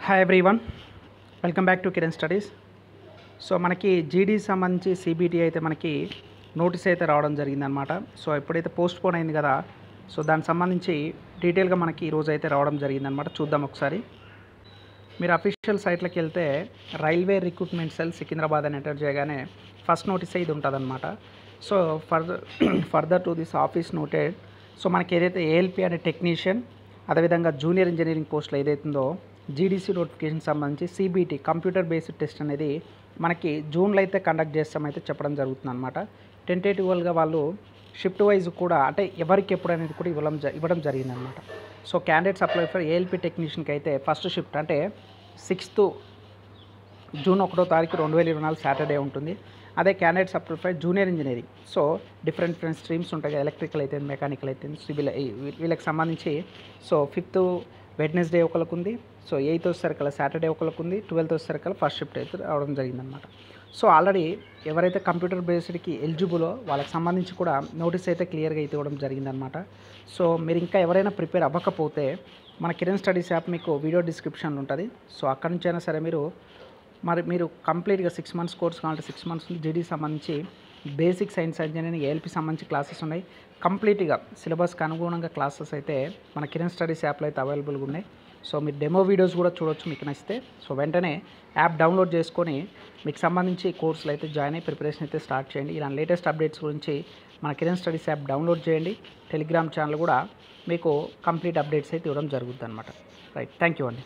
Hi everyone, welcome back to Kiran studies. So మనకి జీడీ సంబంధించి సిబిటి అయితే మనకి నోటీస్ అయితే రావడం జరిగిందనమాట. సో ఎప్పుడైతే పోస్ట్ పోన్ అయింది కదా, సో దానికి సంబంధించి డీటెయిల్గా మనకి ఈరోజు అయితే రావడం జరిగిందనమాట. చూద్దాం ఒకసారి. మీరు అఫీషియల్ సైట్లోకి వెళ్తే రైల్వే రిక్రూట్మెంట్ సెల్ సికింద్రాబాద్ అని ఎంటర్ చేయగానే ఫస్ట్ నోటీస్ ఇది ఉంటుందన్నమాట. So further to this office noted. So మనకి ఏదైతే ఏఎల్పి అనే టెక్నీషియన్, అదేవిధంగా జూనియర్ ఇంజనీరింగ్ పోస్టులు ఏదైతుందో జీడీసీ నోటిఫికేషన్ సంబంధించి సిబిటి కంప్యూటర్ బేస్డ్ టెస్ట్ అనేది మనకి జూన్లో అయితే కండక్ట్ చేస్తామైతే చెప్పడం జరుగుతుంది అనమాట. టెంటేటివ్గా వాళ్ళు షిఫ్ట్ వైజ్ కూడా అంటే ఎవరికి ఎప్పుడు అనేది కూడా ఇవ్వడం జరిగిందనమాట. So candidates apply for ALP టెక్నీషియన్కి అయితే ఫస్ట్ షిఫ్ట్ అంటే 6th జూన్ 1వ తారీఖు 2024 సాటర్డే ఉంటుంది. అదే candidates apply for junior engineering. So different streams ఉంటాయి కదా, ఎలక్ట్రికల్ అయితే, మెకానికల్ అయితే, సివిల్, వీళ్ళకి సంబంధించి సో 5th వెడ్నెస్డే ఒకరికి ఉంది. సో 8th వచ్చేసరికల్లా సాటర్డే ఒకరికి ఉంది. 12th వచ్చేసరికల్లా ఫస్ట్ షిఫ్ట్ అయితే రావడం జరిగిందనమాట. సో ఆల్రెడీ ఎవరైతే కంప్యూటర్ బేస్డ్కి ఎలిజిబులో వాళ్ళకి సంబంధించి కూడా నోటీస్ అయితే క్లియర్గా అయితే ఇవ్వడం జరిగిందనమాట. సో మీరు ఇంకా ఎవరైనా ప్రిపేర్ అవ్వకపోతే మన కిరణ్ స్టడీస్ యాప్ మీకు వీడియో డిస్క్రిప్షన్లో ఉంటుంది. సో అక్కడి నుంచి అయినా సరే మీరు కంప్లీట్గా 6 months కోర్స్ కావాలంటే 6 months జీడీ సంబంధించి బేసిక్ సైన్స్ ఇంజనీరింగ్ ఏఎల్పి సంబంధించి క్లాసెస్ ఉన్నాయి. కంప్లీట్గా సిలబస్కి అనుగుణంగా క్లాసెస్ అయితే మన కిరణ్ స్టడీస్ యాప్లో అయితే అవైలబుల్గా ఉన్నాయి. సో మీరు డెమో వీడియోస్ కూడా చూడొచ్చు మీకు నచ్చితే. సో వెంటనే యాప్ డౌన్లోడ్ చేసుకొని మీకు సంబంధించి కోర్సులు అయితే జాయిన్ అయ్యి ప్రిపరేషన్ అయితే స్టార్ట్ చేయండి. ఇలాంటి లేటెస్ట్ అప్డేట్స్ గురించి మన కిరణ్ స్టడీస్ యాప్ డౌన్లోడ్ చేయండి. టెలిగ్రామ్ ఛానల్ కూడా మీకు కంప్లీట్ అప్డేట్స్ అయితే ఇవ్వడం జరుగుతుంది అనమాట. రైట్, థ్యాంక్ యూ అండి.